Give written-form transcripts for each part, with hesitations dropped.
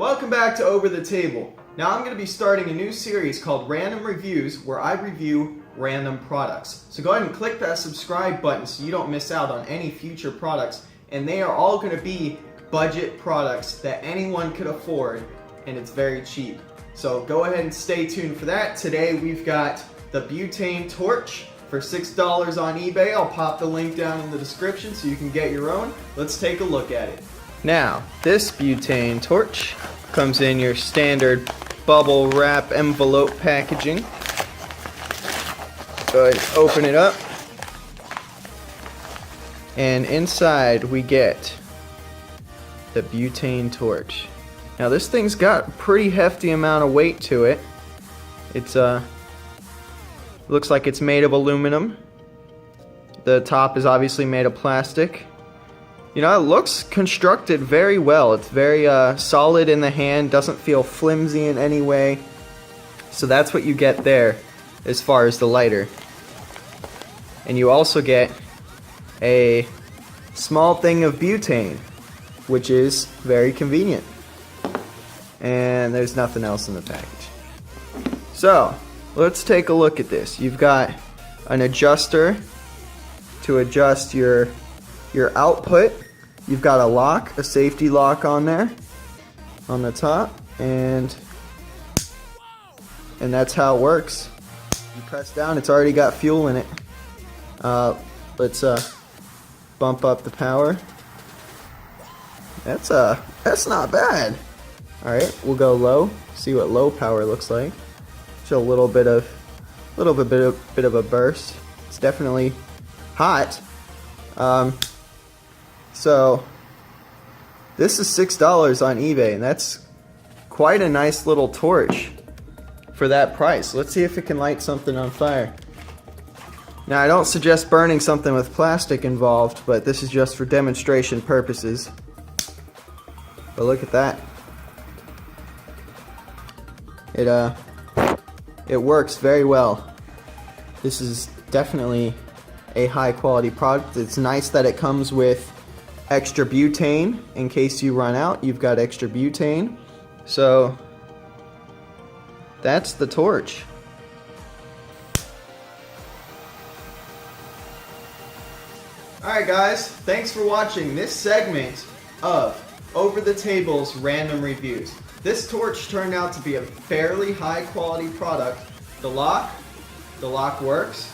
Welcome back to Over the Table. Now I'm going to be starting a new series called Random Reviews where I review random products. So go ahead and click that subscribe button so you don't miss out on any future products. And they are all going to be budget products that anyone could afford, and it's very cheap. So go ahead and stay tuned for that. Today we've got the butane torch for $6 on eBay. I'll pop the link down in the description so you can get your own. Let's take a look at it. Now, this butane torch comes in your standard bubble wrap envelope packaging. Go ahead and open it up. And inside we get the butane torch. Now this thing's got a pretty hefty amount of weight to it. It's looks like it's made of aluminum. The top is obviously made of plastic. You know, it looks constructed very well. It's very solid in the hand, doesn't feel flimsy in any way. So that's what you get there as far as the lighter. And you also get a small thing of butane, which is very convenient. And there's nothing else in the package. So, let's take a look at this. You've got an adjuster to adjust your output. You've got a lock, a safety lock on there, on the top, and that's how it works. You press down, it's already got fuel in it. Let's bump up the power. That's not bad. All right, we'll go low. See what low power looks like. Just a little bit of a burst. It's definitely hot. So this is $6 on eBay, and that's quite a nice little torch for that price. Let's see if it can light something on fire. Now, I don't suggest burning something with plastic involved, but this is just for demonstration purposes. But look at that. It works very well. This is definitely a high quality product. It's nice that it comes with extra butane in case you run out. You've got extra butane. So that's the torch. Alright guys, thanks for watching this segment of Over the Table's random reviews. This torch turned out to be a fairly high quality product. The lock works.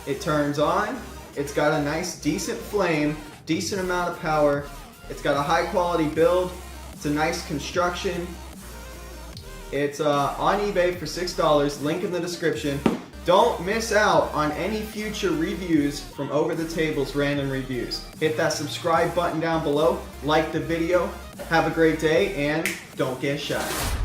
It turns on. It's got a nice decent flame, decent amount of power. It's got a high quality build. It's a nice construction. It's on eBay for $6, link in the description. Don't miss out on any future reviews from Over the Table's random reviews. Hit that subscribe button down below, like the video, have a great day, and don't get shy.